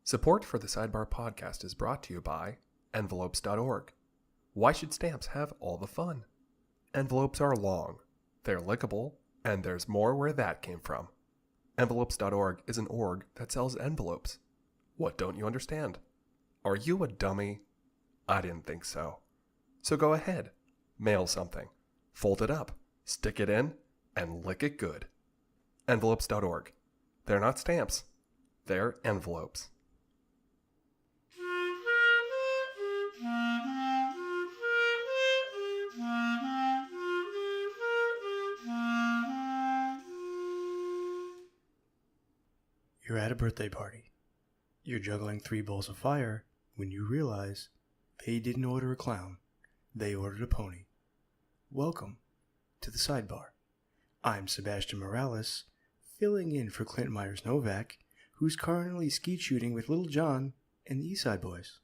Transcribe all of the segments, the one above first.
Support for the Sidebar podcast is brought to you by envelopes.org. Why should stamps have all the fun? Envelopes are long, they're lickable, and there's more where that came from. Envelopes.org is an org that sells envelopes. What don't you understand? Are you a dummy? I didn't think so. So go ahead, mail something, fold it up, stick it in, and lick it good. Envelopes.org. They're not stamps, they're envelopes. You're at a birthday party. You're juggling 3 bowls of fire when you realize they didn't order a clown. They ordered a pony. Welcome to the Sidebar. I'm Sebastian Morales, filling in for Clint Myers-Novak, who's currently skeet shooting with Little John and the East Side Boys.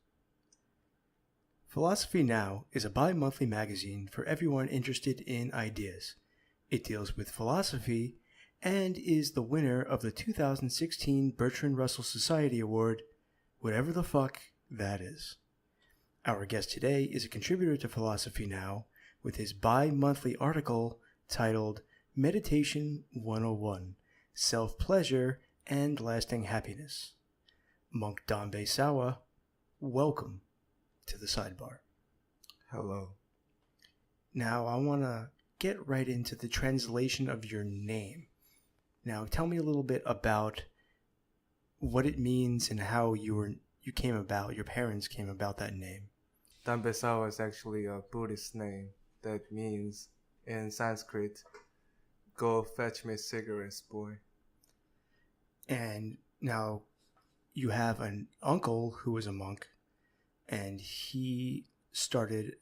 Philosophy Now is a bi-monthly magazine for everyone interested in ideas. It deals with philosophy and is the winner of the 2016 Bertrand Russell Society Award, whatever the fuck that is. Our guest today is a contributor to Philosophy Now with his bi-monthly article titled Meditation 101, Self-Pleasure and Lasting Happiness. Monk Dambe Sawa, welcome to the Sidebar. Hello. Now I want to get right into the translation of your name. Now, tell me a little bit about what it means and how you came about, your parents came about that name. Dambe Sawa is actually a Buddhist name that means, in Sanskrit, go fetch me cigarettes, boy. And now you have an uncle who was a monk, and he started,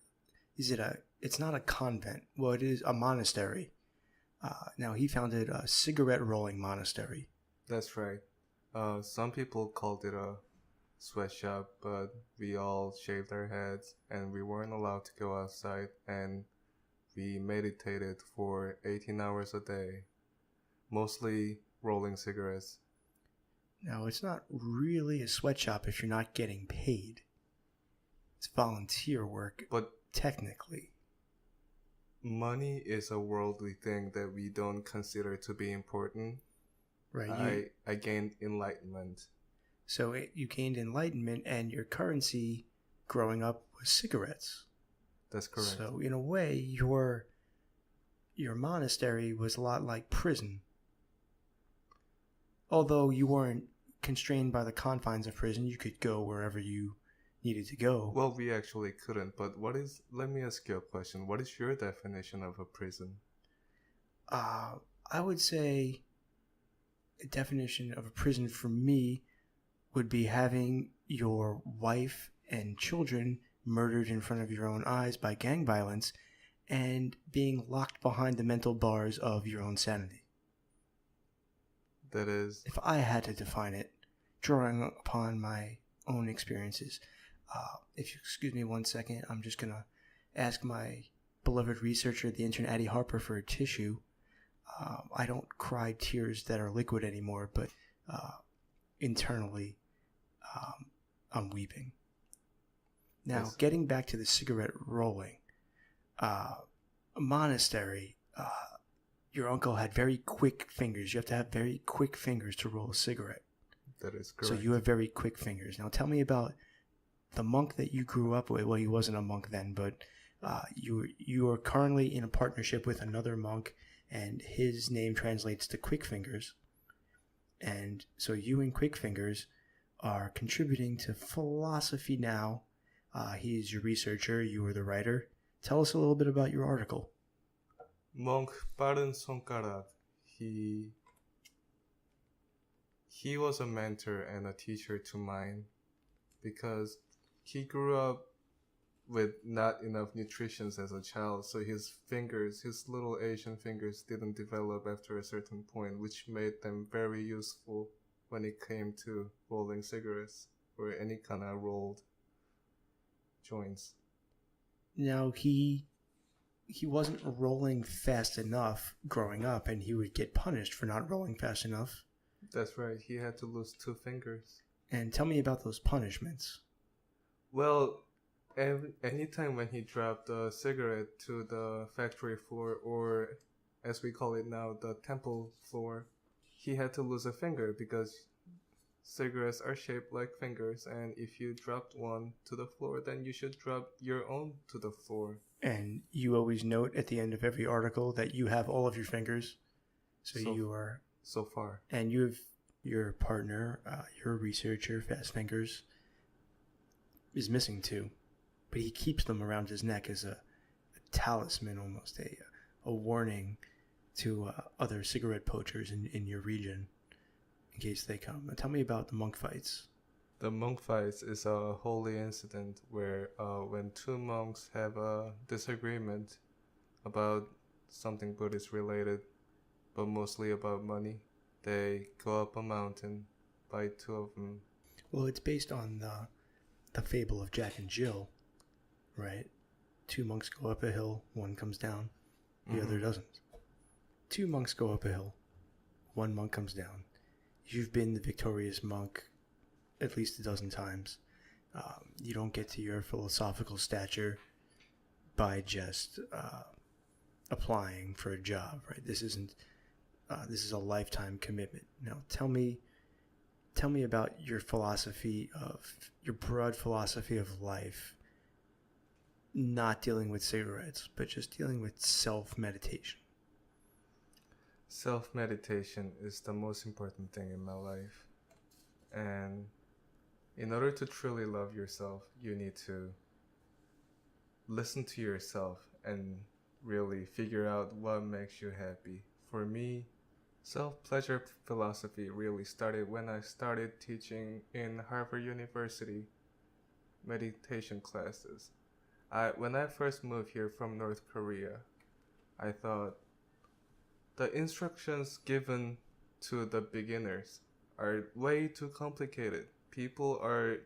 it's not a convent, well, it is a monastery. Now, he founded a cigarette rolling monastery. That's right. Some people called it a sweatshop, but we all shaved our heads and we weren't allowed to go outside, and we meditated for 18 hours a day, mostly rolling cigarettes. Now, it's not really a sweatshop if you're not getting paid. It's volunteer work, But technically. money is a worldly thing that we don't consider to be important. Right. I gained enlightenment. So you gained enlightenment, and your currency growing up was cigarettes. That's correct. So in a way, your monastery was a lot like prison. Although you weren't constrained by the confines of prison, you could go wherever you needed to go. Well, we actually couldn't, but let me ask you a question. What is your definition of a prison? I would say a definition of a prison for me would be having your wife and children murdered in front of your own eyes by gang violence and being locked behind the mental bars of your own sanity. That is... If I had to define it, drawing upon my own experiences, if you excuse me 1 second, I'm just going to ask my beloved researcher at the intern, Addie Harper, for a tissue. I don't cry tears that are liquid anymore, but internally, I'm weeping. Now, Yes. Getting back to the cigarette rolling, a monastery, your uncle had very quick fingers. You have to have very quick fingers to roll a cigarette. That is correct. So you have very quick fingers. Now tell me about the monk that you grew up with. Well, he wasn't a monk then, but you are currently in a partnership with another monk, and his name translates to Quick Fingers. And so you and Quick Fingers are contributing to Philosophy Now. He's your researcher, you are the writer. Tell us a little bit about your article. Monk 빠른 손가락. He was a mentor and a teacher to mine because he grew up with not enough nutrition as a child, so his little Asian fingers didn't develop after a certain point, which made them very useful when it came to rolling cigarettes or any kind of rolled joints. Now, he wasn't rolling fast enough growing up, and he would get punished for not rolling fast enough. That's right. He had to lose 2 fingers. And tell me about those punishments. Well, anytime when he dropped a cigarette to the factory floor, or as we call it now, the temple floor, he had to lose a finger because cigarettes are shaped like fingers, and if you dropped one to the floor, then you should drop your own to the floor. And you always note at the end of every article that you have all of your fingers. So you are... So far. And you have your partner, your researcher, Fast Fingers, is missing two. But he keeps them around his neck as a talisman, almost a warning to other cigarette poachers in your region in case they come. Tell me about the monk fights. The monk fights is a holy incident where when two monks have a disagreement about something Buddhist related, but mostly about money, they go up a mountain, fight two of them. Well, it's based on the fable of Jack and Jill, right? Two monks go up a hill, one comes down, the other doesn't. Two monks go up a hill, one monk comes down. You've been the victorious monk at least a dozen times. You don't get to your philosophical stature by just applying for a job, right? This is a lifetime commitment. Now, tell me about your broad philosophy of life, not dealing with cigarettes, but just dealing with self-meditation. Self-meditation is the most important thing in my life. And in order to truly love yourself, you need to listen to yourself and really figure out what makes you happy. For me, self-pleasure philosophy really started when I started teaching in Harvard University meditation classes. When I first moved here from North Korea, I thought the instructions given to the beginners are way too complicated. People are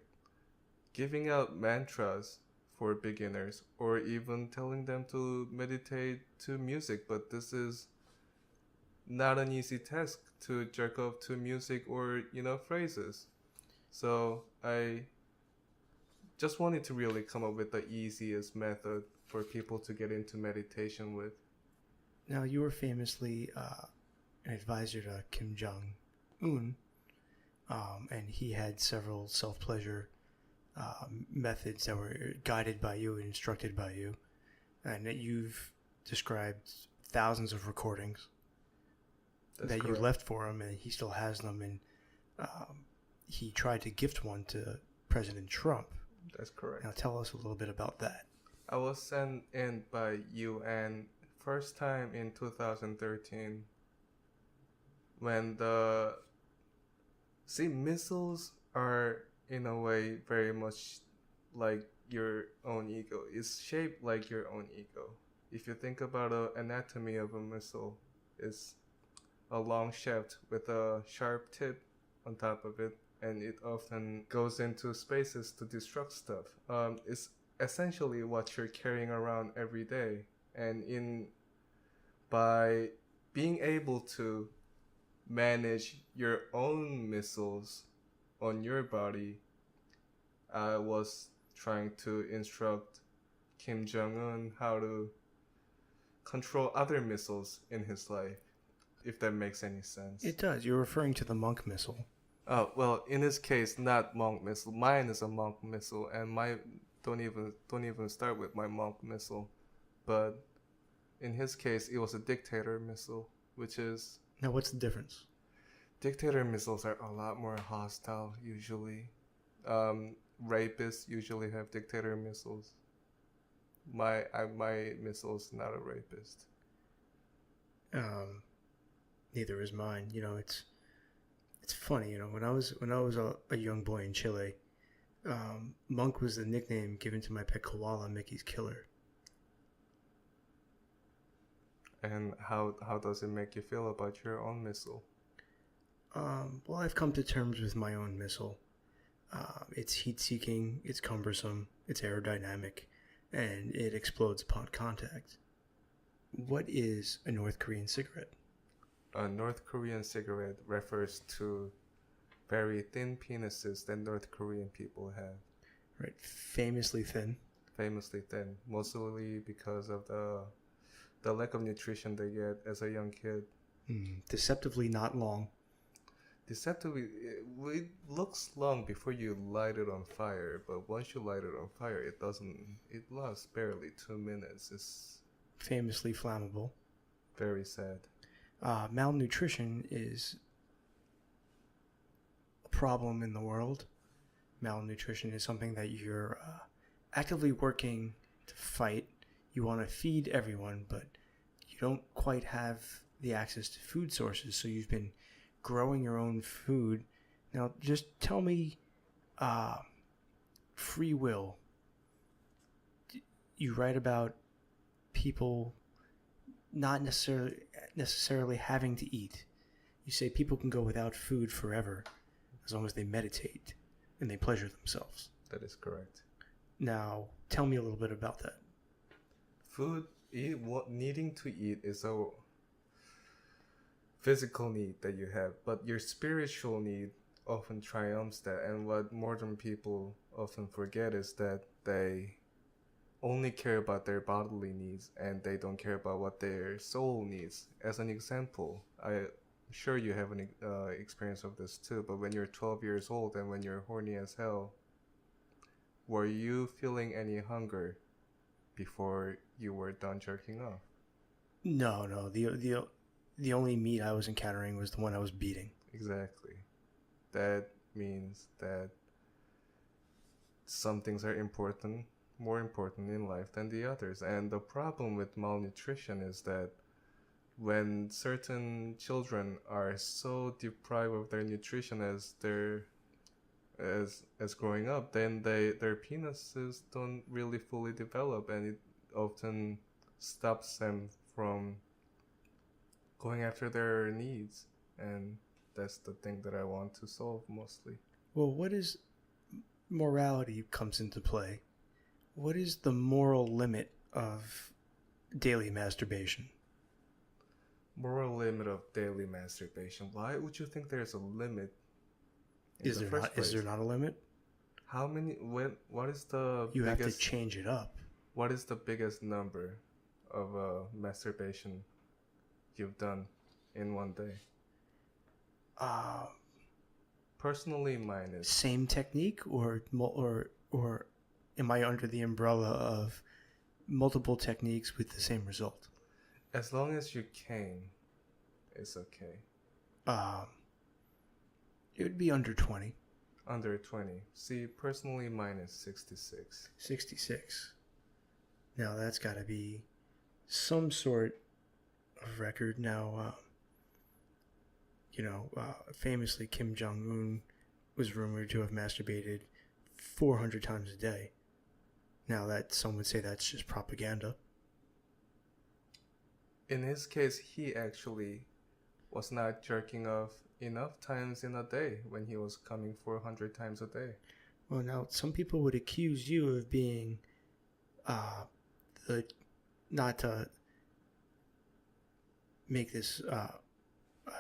giving out mantras for beginners or even telling them to meditate to music, but this is not an easy task to jerk off to music or, phrases. So I just wanted to really come up with the easiest method for people to get into meditation with. Now, you were famously an advisor to Kim Jong Un, and he had several self-pleasure methods that were guided by you and instructed by you, and that you've described thousands of recordings. That's that correct. You left for him, and he still has them, and he tried to gift one to President Trump. That's correct. Now tell us a little bit about that. I was sent in by UN first time in 2013 when missiles are in a way very much like your own ego. It's shaped like your own ego. If you think about the anatomy of a missile, it's a long shaft with a sharp tip on top of it, and it often goes into spaces to destruct stuff. It's essentially what you're carrying around every day, and by being able to manage your own missiles on your body, I was trying to instruct Kim Jong Un how to control other missiles in his life, if that makes any sense. It does. You're referring to the monk missile. Oh, well, in this case, not monk missile. Mine is a monk missile, and don't even start with my monk missile. But in his case, it was a dictator missile, which is... Now, what's the difference? Dictator missiles are a lot more hostile, usually. Rapists usually have dictator missiles. My missile is not a rapist. Neither is mine. It's funny. When I was a young boy in Chile, Monk was the nickname given to my pet koala, Mickey's Killer. And how does it make you feel about your own missile? Well, I've come to terms with my own missile. It's heat-seeking, it's cumbersome, it's aerodynamic, and it explodes upon contact. What is a North Korean cigarette? A North Korean cigarette refers to very thin penises that North Korean people have. Right, famously thin. Famously thin, mostly because of the lack of nutrition they get as a young kid. Deceptively not long. Deceptively, it looks long before you light it on fire, but once you light it on fire, it doesn't. It lasts barely 2 minutes. It's Famously flammable. very sad. Malnutrition is a problem in the world. Malnutrition is something that you're actively working to fight. You want to feed everyone, but you don't quite have the access to food sources, so you've been growing your own food. Now, just tell me, free will. You write about people not necessarily having to eat. You say people can go without food forever as long as they meditate and they pleasure themselves. That is correct. Now, tell me a little bit about that. Needing to eat is a physical need that you have, but your spiritual need often triumphs that. And what modern people often forget is that they only care about their bodily needs and they don't care about what their soul needs. As an example, I'm sure you have an experience of this too, but when you're 12 years old and when you're horny as hell, were you feeling any hunger before you were done jerking off? No. The only meat I was encountering was the one I was beating. Exactly. That means that some things are more important in life than the others. And the problem with malnutrition is that when certain children are so deprived of their nutrition as growing up, then their penises don't really fully develop, and it often stops them from going after their needs. And that's the thing that I want to solve mostly. Well, what is morality comes into play? What is the moral limit of daily masturbation? Moral limit of daily masturbation. Why would you think there's a limit? Is there not a limit? How many? What is the? You biggest, have to change it up. What is the biggest number of masturbation you've done in one day? Personally, mine is Same technique, or am I under the umbrella of multiple techniques with the same result? as long as you came, it's okay. It would be under 20. Under 20. See, personally, mine is 66. 66. Now that's got to be some sort of record. Now, famously Kim Jong Un was rumored to have masturbated 400 times a day. Now that some would say that's just propaganda. In his case, he actually was not jerking off enough times in a day when he was coming 400 times a day. Well, now some people would accuse you of being not to make this a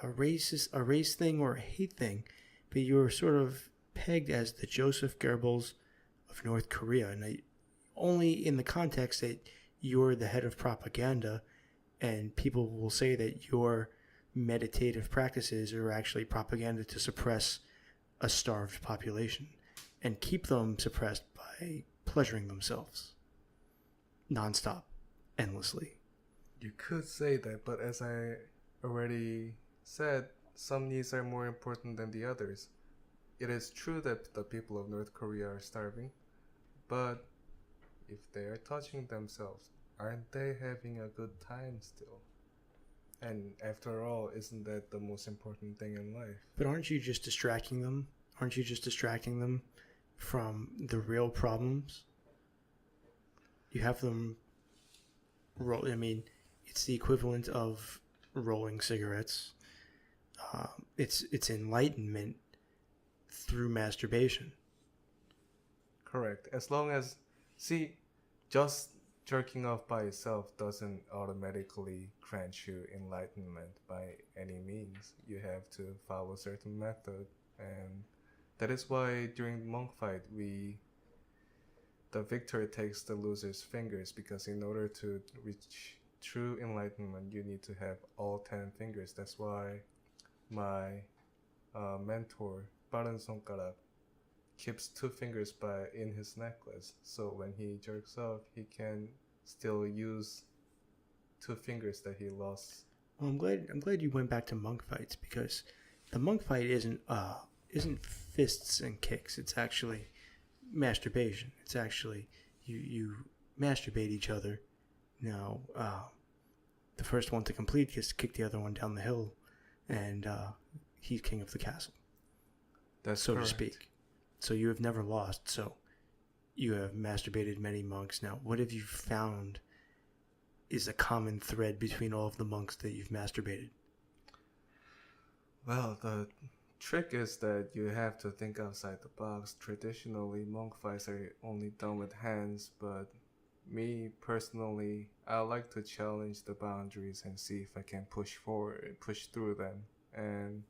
race thing or a hate thing, but you're sort of pegged as the Joseph Goebbels of North Korea, and only in the context that you're the head of propaganda, and people will say that your meditative practices are actually propaganda to suppress a starved population and keep them suppressed by pleasuring themselves nonstop, endlessly. You could say that, but as I already said, some needs are more important than the others. It is true that the people of North Korea are starving, but if they are touching themselves, aren't they having a good time still? And after all, isn't that the most important thing in life? But aren't you just distracting them? Aren't you just distracting them from the real problems? You have them roll. I mean, it's the equivalent of rolling cigarettes. It's enlightenment through masturbation. Correct. As long as, just jerking off by itself doesn't automatically grant you enlightenment by any means. You have to follow a certain method. And that is why during the monk fight, the victor takes the loser's fingers, because in order to reach true enlightenment, you need to have all 10 fingers. That's why my mentor, Baran Sonkarak, keeps 2 fingers in his necklace. So when he jerks off, he can still use 2 fingers that he lost. Well, I'm glad you went back to monk fights, because the monk fight isn't fists and kicks. It's actually masturbation. It's actually you masturbate each other. Now, the first one to complete gets to kick the other one down the hill, and he's king of the castle. That's so correct. to speak. So you have never lost. So you have masturbated many monks. Now, what have you found is a common thread between all of the monks that you've masturbated? Well, the trick is that you have to think outside the box. Traditionally, monk fights are only done with hands, but me personally, I like to challenge the boundaries and see if I can push through them. And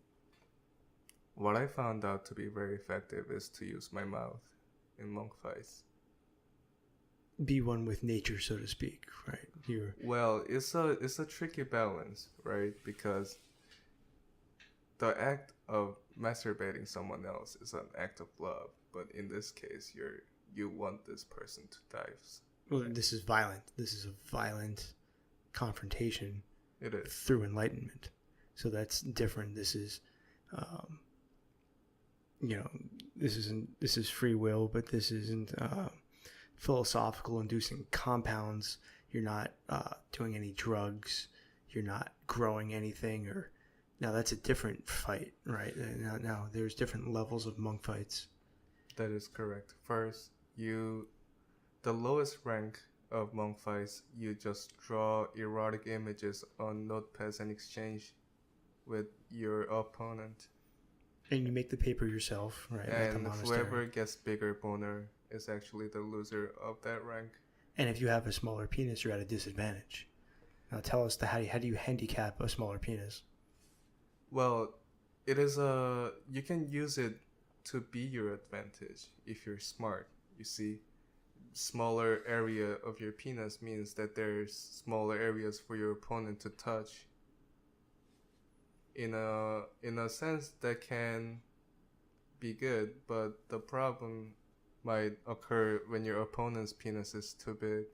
what I found out to be very effective is to use my mouth in monk fights. Be one with nature, so to speak, right? Well, it's a tricky balance, right? Because the act of masturbating someone else is an act of love, but in this case, you want this person to die. Well, this is violent. This is a violent confrontation. It is through enlightenment. So that's different. This is, this is free will, but this isn't philosophical inducing compounds. You're not doing any drugs. You're not growing anything. Now that's a different fight, right? Now there's different levels of monk fights. That is correct. First, the lowest rank of monk fights, you just draw erotic images on notepads and exchange with your opponent. And you make the paper yourself, right? And whoever gets bigger boner is actually the loser of that rank. And if you have a smaller penis, you're at a disadvantage. Now tell us how do you handicap a smaller penis? Well, you can use it to be your advantage if you're smart. You see, smaller area of your penis means that there's smaller areas for your opponent to touch. In a sense, that can be good, but the problem might occur when your opponent's penis is too big,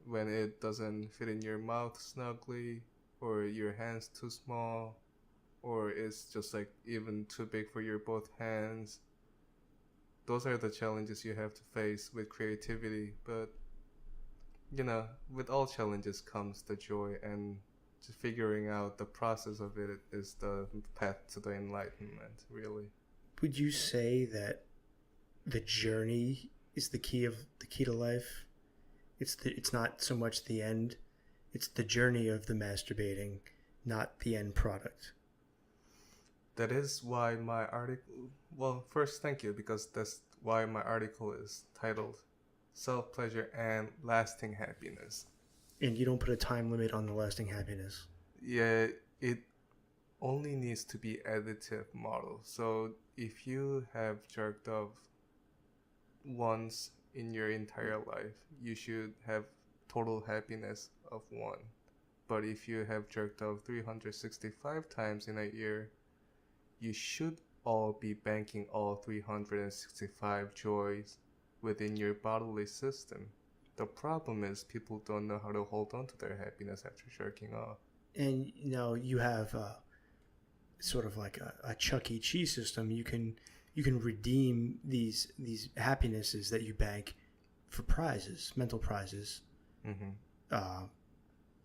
when it doesn't fit in your mouth snugly, or your hand's too small, or it's just like even too big for your both hands. Those are the challenges you have to face with creativity, but with all challenges comes the joy, and just figuring out the process of it is the path to the enlightenment, really. Would you say that the journey is the key to life? It's not so much the end, it's the journey of the masturbating, not the end product. That is why my article... Well, first, thank you, because that's why my article is titled Self-Pleasure and Lasting Happiness. And you don't put a time limit on the lasting happiness. Yeah, it only needs to be additive model. So if you have jerked off once in your entire life, you should have total happiness of 1. But if you have jerked off 365 times in a year, you should all be banking all 365 joys within your bodily system. The problem is people don't know how to hold on to their happiness after jerking off. And you have sort of like a Chuck E. Cheese system. You can redeem these happinesses that you bank for prizes, mental prizes. Mm-hmm.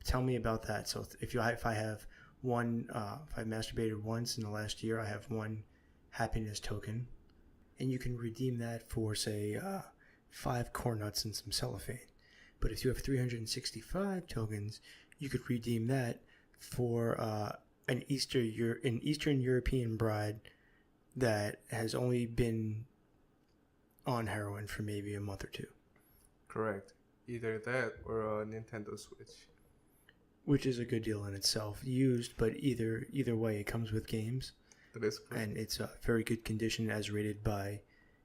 Tell me about that. So if I have one, if I masturbated once in the last year, I have 1 happiness token, and you can redeem that for say 5 corn nuts and some cellophane. But if you have 365 tokens, you could redeem that for an Eastern European bride that has only been on heroin for maybe a month or 2. Correct. Either that or a Nintendo Switch. Which is a good deal in itself. Used, but either way, it comes with games. That is correct. And it's a very good condition as rated by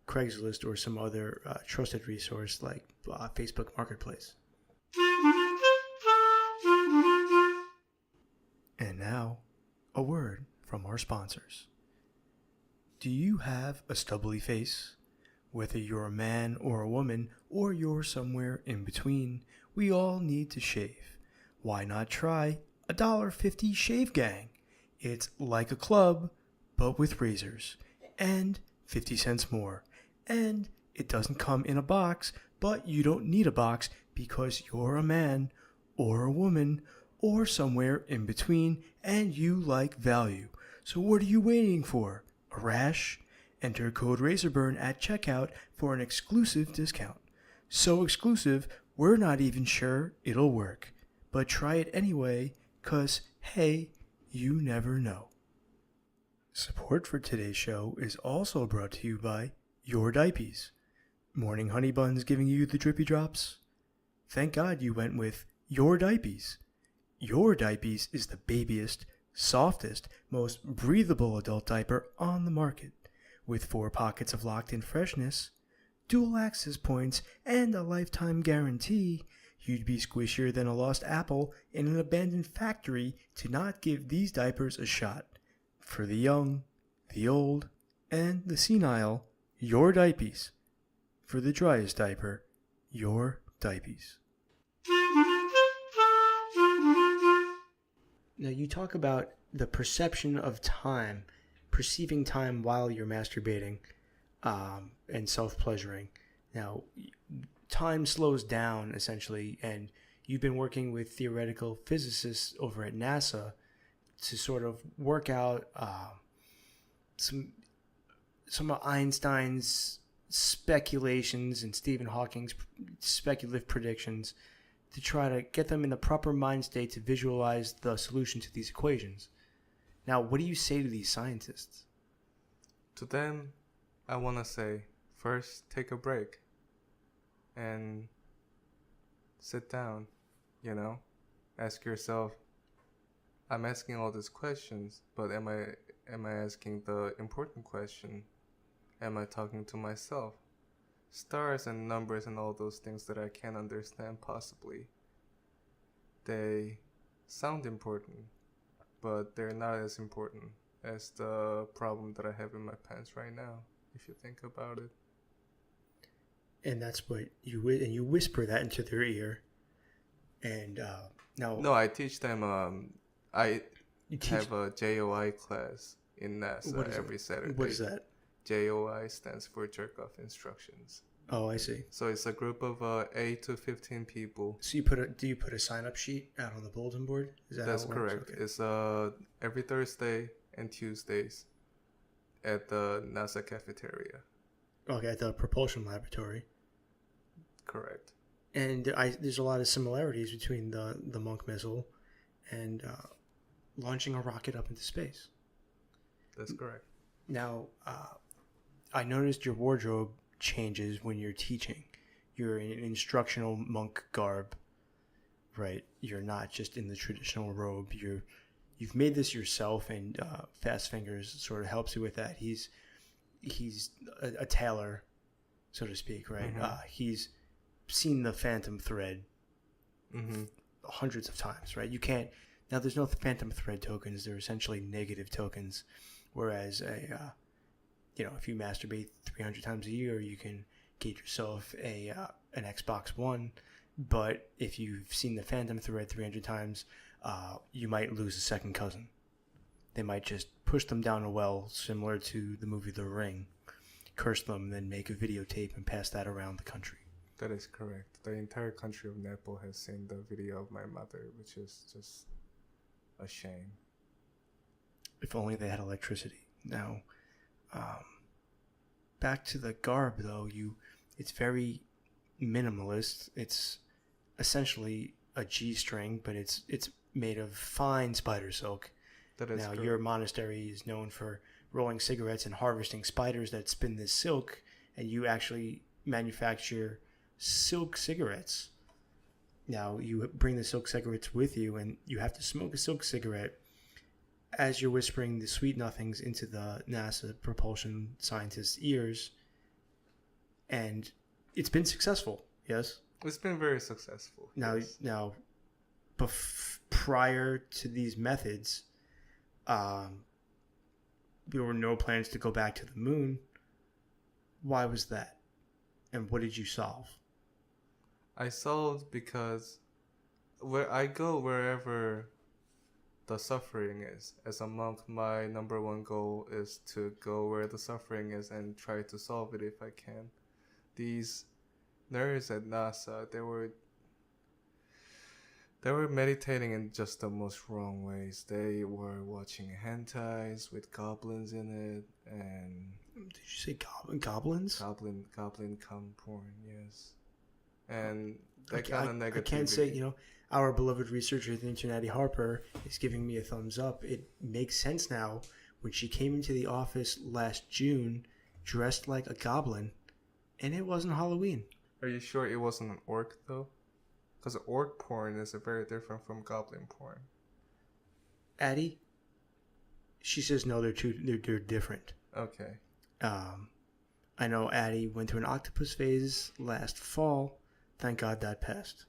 Craigslist or some other trusted resource like Facebook Marketplace. And now, a word from our sponsors. Do you have a stubbly face? Whether you're a man or a woman, or you're somewhere in between, we all need to shave. Why not try $1.50 Shave Gang? It's like a club, but with razors, and 50 cents more. And it doesn't come in a box, but you don't need a box because you're a man or a woman or somewhere in between and you like value. So what are you waiting for? A rash? Enter code RazorBurn at checkout for an exclusive discount. So exclusive, we're not even sure it'll work. But try it anyway, 'cause hey, you never know. Support for today's show is also brought to you by Your Diapies. Morning honey buns giving you the drippy drops? Thank God you went with Your Diapies. Your Diapies is the babiest, softest, most breathable adult diaper on the market. With 4 pockets of locked-in freshness, dual access points, and a lifetime guarantee, you'd be squishier than a lost apple in an abandoned factory to not give these diapers a shot. For the young, the old, and the senile, Your Diapies. For the driest diaper, Your Diapies. Now you talk about the perception of time, perceiving time while you're masturbating and self-pleasuring. Now, time slows down, essentially, and you've been working with theoretical physicists over at NASA to sort of work out some of Einstein's speculations and Stephen Hawking's speculative predictions to try to get them in the proper mind state to visualize the solution to these equations. Now, what do you say to these scientists? To them, I want to say, first, take a break and sit down, ask yourself, I'm asking all these questions, but am I asking the important question? Am I talking to myself? Stars and numbers and all those things that I can't understand possibly, they sound important, but they're not as important as the problem that I have in my pants right now, if you think about it. And that's what you whisper that into their ear. And now... No, I teach them, have a JOI class in NASA every Saturday. What is that? JOI stands for Jerk Off Instructions. Oh, I see. So it's a group of 8 to 15 people. So do you put a sign-up sheet out on the bulletin board? That's correct. Okay. It's every Thursday and Tuesdays at the NASA cafeteria. Okay, at the propulsion laboratory. Correct. And there's a lot of similarities between the Monk missile and launching a rocket up into space. That's correct. Now, I noticed your wardrobe changes when you're teaching. You're in instructional monk garb, right? You're not just in the traditional robe. You've made this yourself, and Fast Fingers sort of helps you with that. He's a tailor, so to speak, right? Mm-hmm. He's seen the Phantom Thread hundreds of times, right? You can't. Now, there's no Phantom Thread tokens. They're essentially negative tokens, whereas if you masturbate 300 times a year, you can get yourself an Xbox One. But if you've seen the Phantom Thread 300 times, you might lose a second cousin. They might just push them down a well, similar to the movie The Ring, curse them, then make a videotape and pass that around the country. That is correct. The entire country of Nepal has seen the video of my mother, which is just a shame. If only they had electricity. Now, back to the garb, though. It's very minimalist. It's essentially a G-string, but it's made of fine spider silk. That is correct. Your monastery is known for rolling cigarettes and harvesting spiders that spin this silk, and you actually manufacture silk cigarettes. Now, you bring the silk cigarettes with you, and you have to smoke a silk cigarette as you're whispering the sweet nothings into the NASA propulsion scientists' ears, and it's been successful, yes? It's been very successful. Yes. Now, prior to these methods, there were no plans to go back to the moon. Why was that? And what did you solve? I solved because where I go wherever the suffering is. As a monk, my number one goal is to go where the suffering is and try to solve it if I can. These nerds at NASA, they were meditating in just the most wrong ways. They were watching hentais with goblins in it, and did you say goblins? Goblin cum porn, yes. And that kind of negativity. I can't say, our beloved researcher at the Internet, Harper, is giving me a thumbs up. It makes sense now when she came into the office last June dressed like a goblin, and it wasn't Halloween. Are you sure it wasn't an orc, though? Because orc porn is very different from goblin porn. Addie? She says no, they're different. Okay. I know Addie went through an octopus phase last fall. Thank God that passed.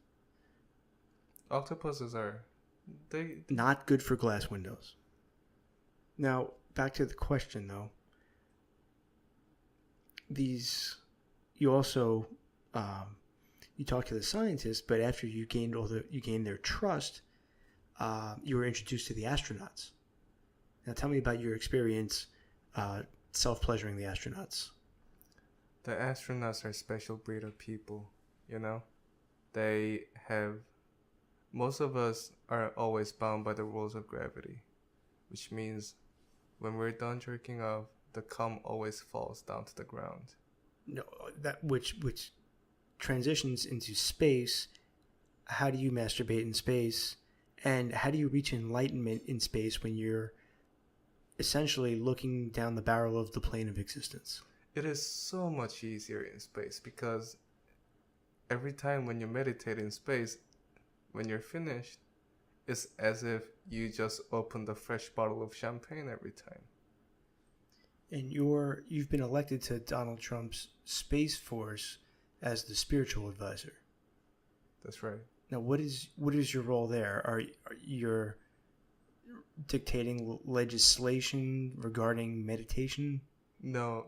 Octopuses are... they not good for glass windows. Now, back to the question, though. You also... you talked to the scientists, but after you gained their trust, you were introduced to the astronauts. Now, tell me about your experience self-pleasuring the astronauts. The astronauts are a special breed of people, They have... most of us are always bound by the rules of gravity, which means when we're done jerking off, the cum always falls down to the ground. No, that which transitions into space. How do you masturbate in space, and how do you reach enlightenment in space when you're essentially looking down the barrel of the plane of existence? It is so much easier in space because every time when you meditate in space, when you're finished, it's as if you just opened a fresh bottle of champagne every time. And you've been elected to Donald Trump's Space Force as the spiritual advisor. That's right. Now, what is your role there? Are you dictating legislation regarding meditation? No,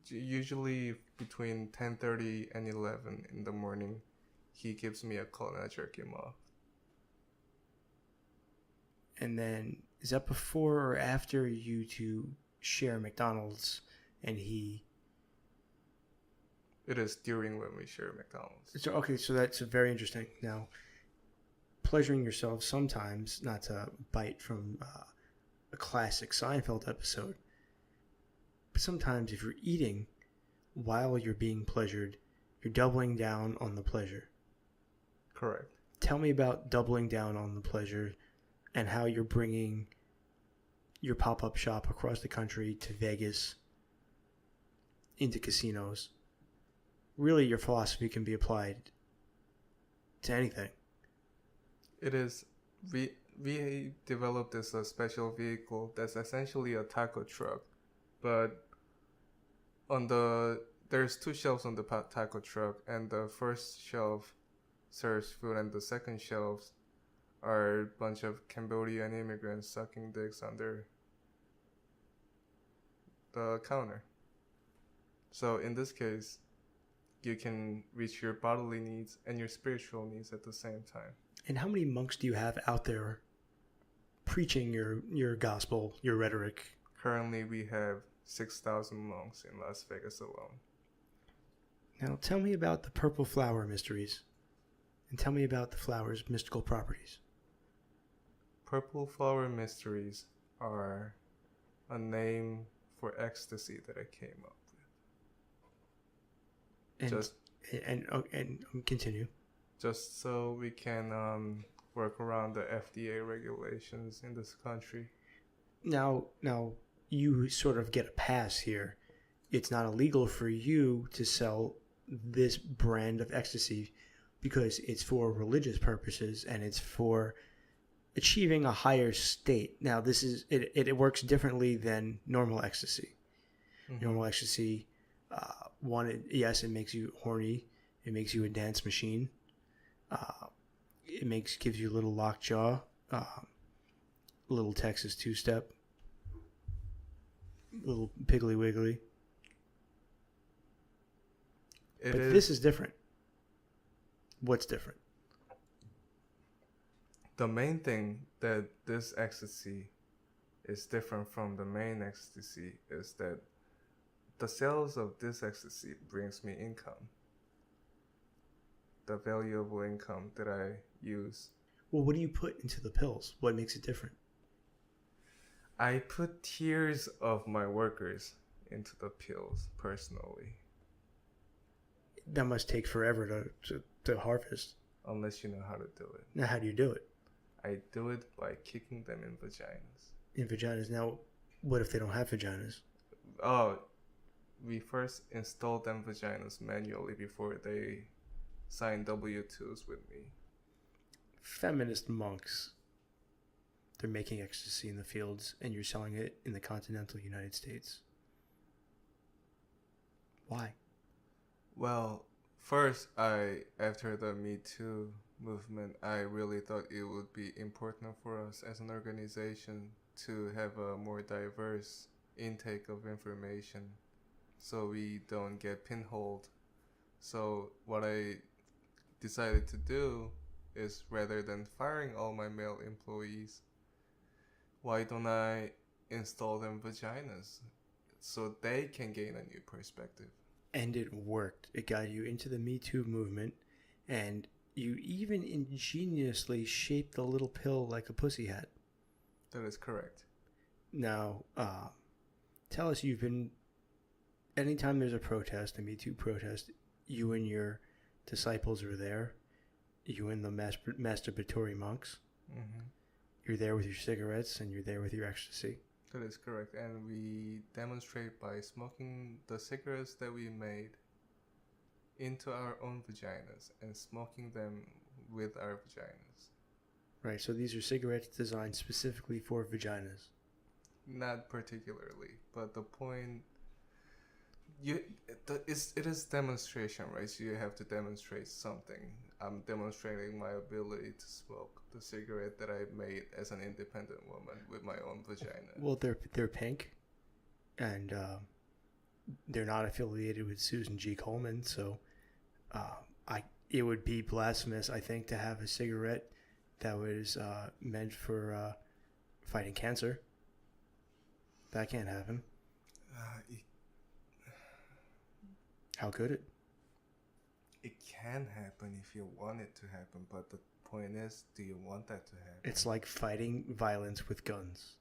usually between 10:30 and 11 in the morning, he gives me a call and I jerk him off. And then, is that before or after you two share McDonald's and he... It is during when we share McDonald's. So that's very interesting. Now, pleasuring yourself sometimes, not to bite from a classic Seinfeld episode, but sometimes if you're eating while you're being pleasured, you're doubling down on the pleasure. Correct. Tell me about doubling down on the pleasure and how you're bringing your pop-up shop across the country to Vegas, into casinos. Really, your philosophy can be applied to anything. It is. We developed this special vehicle that's essentially a taco truck, but there's two shelves on the taco truck, and the first shelf serves food, and the second shelves are a bunch of Cambodian immigrants sucking dicks under the counter. So in this case, you can reach your bodily needs and your spiritual needs at the same time. And how many monks do you have out there preaching your gospel, your rhetoric? Currently, we have 6,000 monks in Las Vegas alone. Now, tell me about the purple flower mysteries, and tell me about the flower's mystical properties. Purple flower mysteries are a name for ecstasy that I came up with. And continue. Just so we can work around the FDA regulations in this country. Now you sort of get a pass here. It's not illegal for you to sell this brand of ecstasy because it's for religious purposes and it's for achieving a higher state. Now, this is it works differently than normal ecstasy. Mhm. Normal ecstasy, yes, it makes you horny. It makes you a dance machine. It gives you a little lockjaw, little Texas two-step, little piggly wiggly. But this is different. What's different? The main thing that this ecstasy is different from the main ecstasy is that the sales of this ecstasy brings me income. The valuable income that I use. Well, what do you put into the pills? What makes it different? I put tears of my workers into the pills personally. That must take forever to harvest. Unless you know how to do it. Now, how do you do it? I do it by kicking them in vaginas. In vaginas. Now, what if they don't have vaginas? Oh, we first install them vaginas manually before they sign W-2s with me. Feminist monks. They're making ecstasy in the fields, and you're selling it in the continental United States. Why? Well, first, after the Me Too movement, I really thought it would be important for us as an organization to have a more diverse intake of information so we don't get pinholed. So what I decided to do is, rather than firing all my male employees, why don't I install them vaginas so they can gain a new perspective? And it worked. It got you into the Me Too movement, and you even ingeniously shaped the little pill like a pussy hat. That is correct. Now, tell us, anytime there's a protest, a Me Too protest, you and your disciples are there. You and the masturbatory monks. Mm-hmm. You're there with your cigarettes, and you're there with your ecstasy. That is correct. And we demonstrate by smoking the cigarettes that we made into our own vaginas and smoking them with our vaginas. Right, so these are cigarettes designed specifically for vaginas. Not particularly, but the point... it is demonstration, right? So you have to demonstrate something. I'm demonstrating my ability to smoke the cigarette that I made as an independent woman with my own vagina. Well, they're pink, and they're not affiliated with Susan G. Komen, so it would be blasphemous, I think, to have a cigarette that was meant for fighting cancer. That can't happen. How could it? It can happen if you want it to happen, but the point is, do you want that to happen? It's like fighting violence with guns.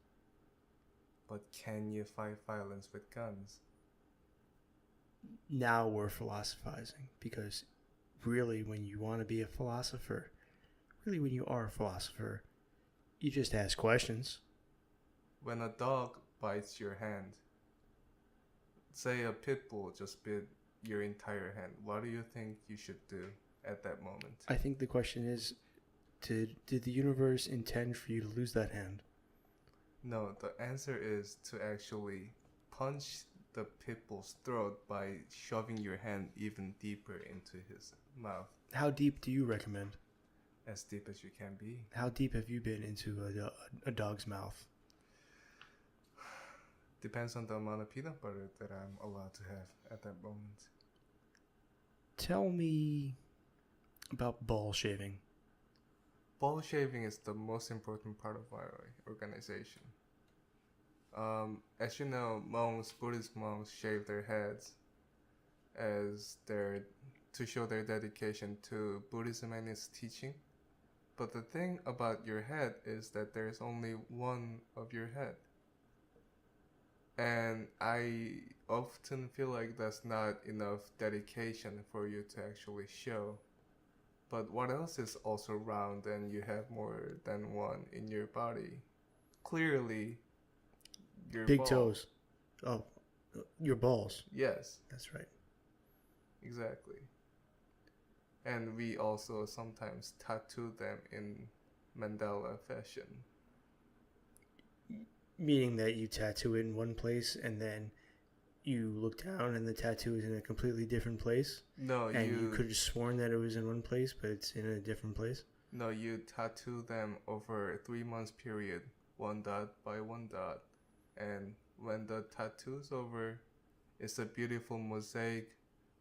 But can you fight violence with guns? Now we're philosophizing, because really, when you want to be a philosopher, really when you are a philosopher, you just ask questions. When a dog bites your hand, say a pit bull just bit your entire hand, what do you think you should do at that moment? I think the question is, did the universe intend for you to lose that hand? No, the answer is to actually punch the pit bull's throat by shoving your hand even deeper into his mouth. How deep do you recommend? As deep as you can be. How deep have you been into a dog's mouth? Depends on the amount of peanut butter that I'm allowed to have at that moment. Tell me about ball shaving. Ball shaving is the most important part of our organization. As you know, Buddhist monks shave their heads to show their dedication to Buddhism and its teaching. But the thing about your head is that there's only one of your head. And I often feel like that's not enough dedication for you to actually show. But what else is also round and you have more than one in your body? Clearly, your Big balls. toes. Oh, your balls. Yes, That's right. exactly. And we also sometimes tattoo them in Mandela fashion. Meaning that you tattoo it in one place and then you look down and the tattoo is in a completely different place? No, and you could have sworn that it was in one place, but it's in a different place? No, you tattoo them over a 3 months period, one dot by one dot. And when the tattoo's over, it's a beautiful mosaic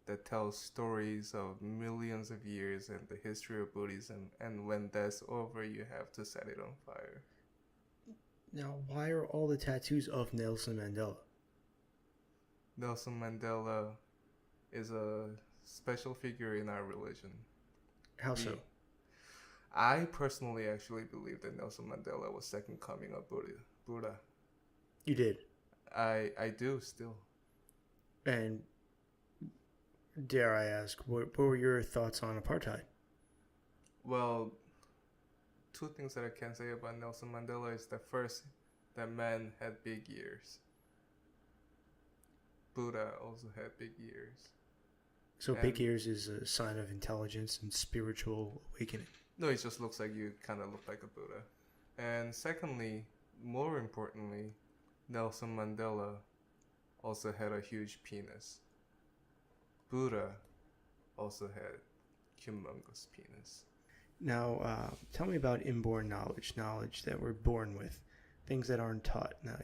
that tells stories of millions of years and the history of Buddhism. And when that's over, you have to set it on fire. Now, why are all the tattoos of Nelson Mandela? Nelson Mandela is a special figure in our religion. How so? I personally actually believe that Nelson Mandela was second coming of Buddha. You did? I do still. And dare I ask, what were your thoughts on apartheid? Well, two things that I can say about Nelson Mandela is that first, that man had big ears. Buddha also had big ears. So big ears is a sign of intelligence and spiritual awakening. No, it just looks like you kind of look like a Buddha. And secondly, more importantly, Nelson Mandela also had a huge penis. Buddha also had humongous penis. Now, tell me about inborn knowledge that we're born with, things that aren't taught. Now,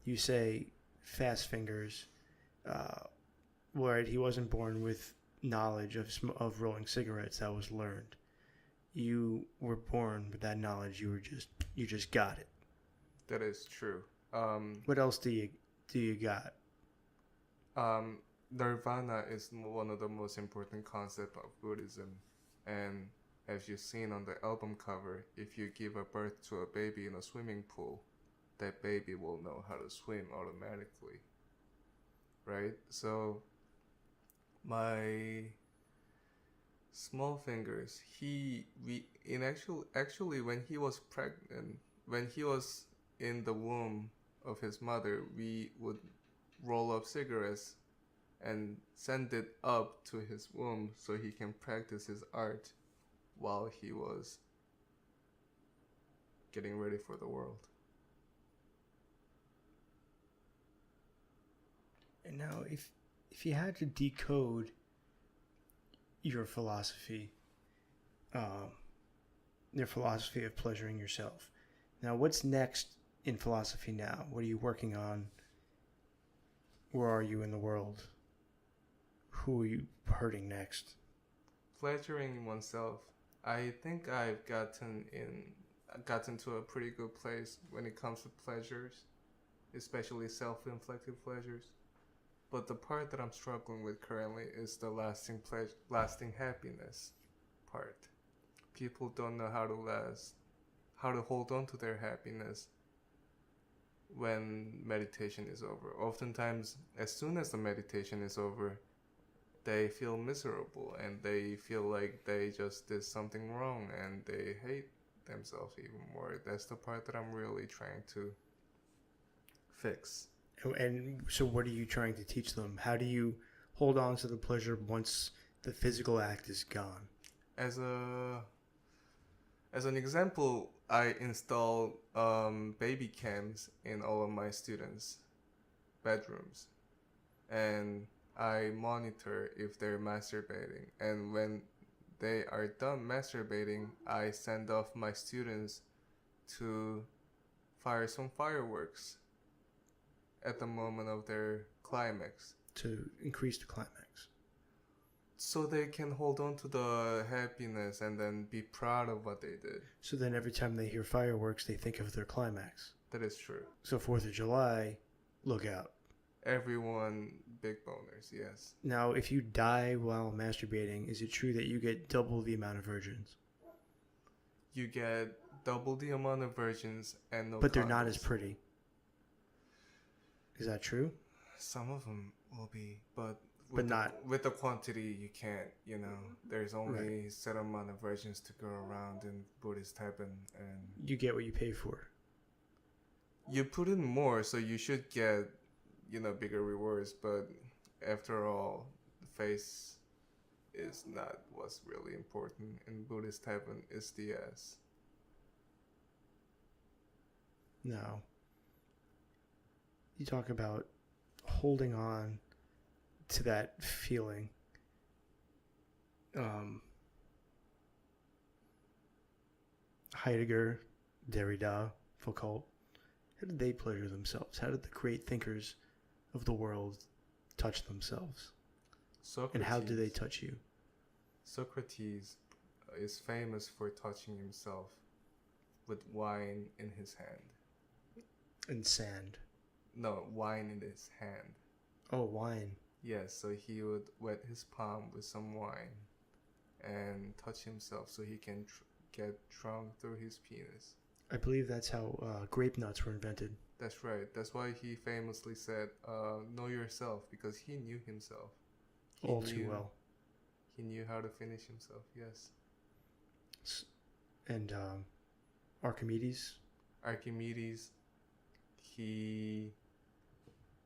you say fast fingers. Where he wasn't born with knowledge of rolling cigarettes, that was learned. You were born with that knowledge. You just got it. That is true. What else do you got? Nirvana is one of the most important concepts of Buddhism, and as you've seen on the album cover, if you give a birth to a baby in a swimming pool, that baby will know how to swim automatically, right? So my small fingers, actually when he was pregnant, when he was in the womb of his mother, we would roll up cigarettes and send it up to his womb so he can practice his art while he was getting ready for the world. And now, if you had to decode your philosophy of pleasuring yourself, now what's next in philosophy now? What are you working on? Where are you in the world? Who are you hurting next? Pleasuring oneself. I think I've gotten to a pretty good place when it comes to pleasures, especially self-inflicted pleasures. But the part that I'm struggling with currently is the lasting happiness part. People don't know how to hold on to their happiness when meditation is over. Oftentimes, as soon as the meditation is over, they feel miserable and they feel like they just did something wrong and they hate themselves even more. That's the part that I'm really trying to fix. And so what are you trying to teach them? How do you hold on to the pleasure once the physical act is gone? As an example, I installed baby cams in all of my students' bedrooms, and I monitor if they're masturbating. And when they are done masturbating, I send off my students to fire some fireworks at the moment of their climax. To increase the climax. So they can hold on to the happiness and then be proud of what they did. So then every time they hear fireworks, they think of their climax. That is true. So 4th of July, look out. Everyone, big boners, yes. Now, if you die while masturbating, is it true that you get double the amount of virgins? You get double the amount of virgins and no But they're condoms. not as pretty. Is that true? Some of them will be, but not with the quantity. You can't. There's only a set amount of virgins to go around in Buddhist heaven, and you get what you pay for. You put in more, so you should get, bigger rewards. But after all, the face is not what's really important in Buddhist heaven. It's the ass. Now, you talk about holding on to that feeling. Heidegger, Derrida, Foucault, how did they pleasure themselves? How did the great thinkers of the world touch themselves? Socrates, And how do they touch you? Socrates is famous for touching himself with wine in his hand. And sand. No, wine in his hand. Oh, wine. Yes, so he would wet his palm with some wine and touch himself so he can get drunk through his penis. I believe that's how grape nuts were invented. That's right. That's why he famously said, know yourself, because he knew himself. All too well. He knew how to finish himself, yes. And Archimedes? Archimedes, he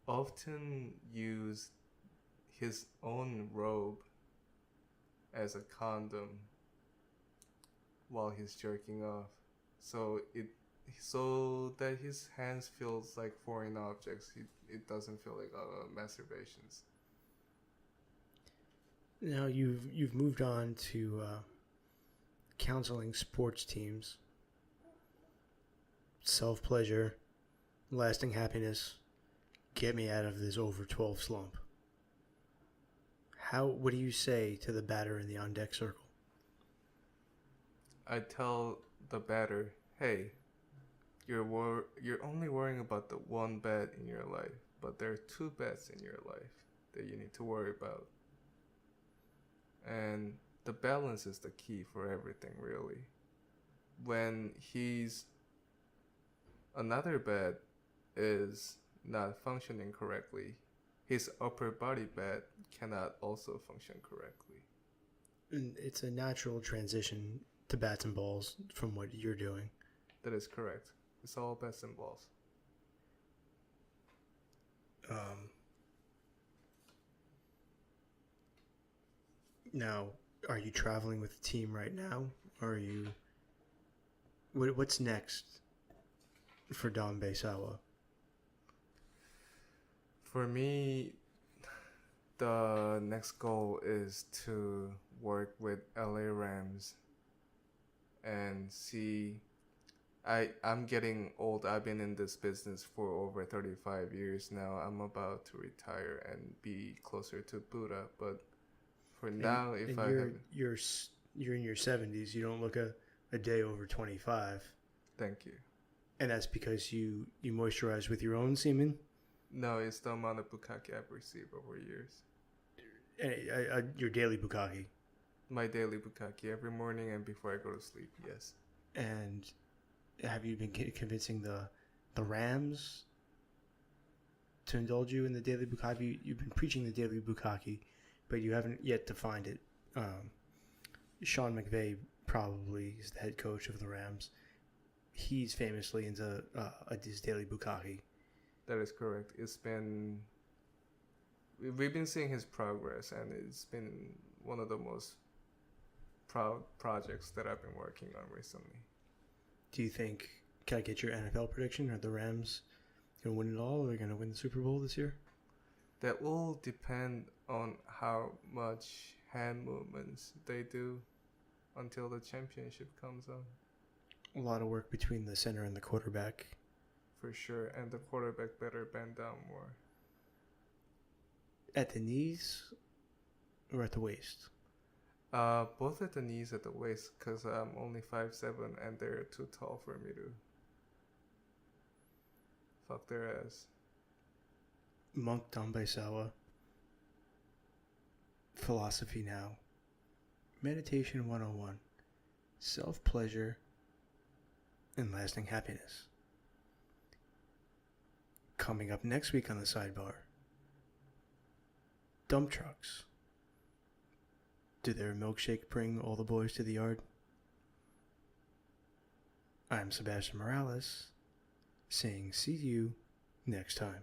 often used his own robe as a condom while he's jerking off, so that his hands feels like foreign objects. It doesn't feel like masturbations. Now you've moved on to counseling sports teams, self-pleasure, lasting happiness, get me out of this over 12 slump. What do you say to the batter in the on-deck circle? I tell the batter, hey, you're only worrying about the one bet in your life, but there are two bets in your life that you need to worry about. And the balance is the key for everything, really. When another bet is not functioning correctly, his upper body bet cannot also function correctly. And it's a natural transition to bats and balls from what you're doing. That is correct. It's all bats and balls. Now, are you traveling with the team right now? Or are you... What's next for Dambe Sawa? For me, the next goal is to work with LA Rams and see. I'm getting old. I've been in this business for over 35 years now. I'm about to retire and be closer to Buddha. But for now, if you're in your 70s, you don't look a day over 25. Thank you. And that's because you moisturize with your own semen? No, it's the amount of bukkake I've received over years. Your daily bukkake? My daily bukkake every morning and before I go to sleep, yes. And have you been convincing the Rams to indulge you in the daily bukkake? You've been preaching the daily bukkake, but you haven't yet defined it. Sean McVay probably is the head coach of the Rams. He's famously into his daily bukkake. That is correct. We've been seeing his progress, and it's been one of the most proud projects that I've been working on recently. Do you think, can I get your NFL prediction? Are the Rams going to win it all? Are they going to win the Super Bowl this year? That will depend on how much hand movements they do until the championship comes on. A lot of work between the center and the quarterback. For sure, and the quarterback better bend down more. At the knees or at the waist? Both at the knees, at the waist, because I'm only 5'7", and they're too tall for me to fuck their ass. Monk Dambe Sawa. Philosophy Now. Meditation 101. Self-pleasure and lasting happiness. Coming up next week on the Sidebar. Dump trucks. Do their milkshake bring all the boys to the yard? I'm Sebastian Morales, saying see you next time.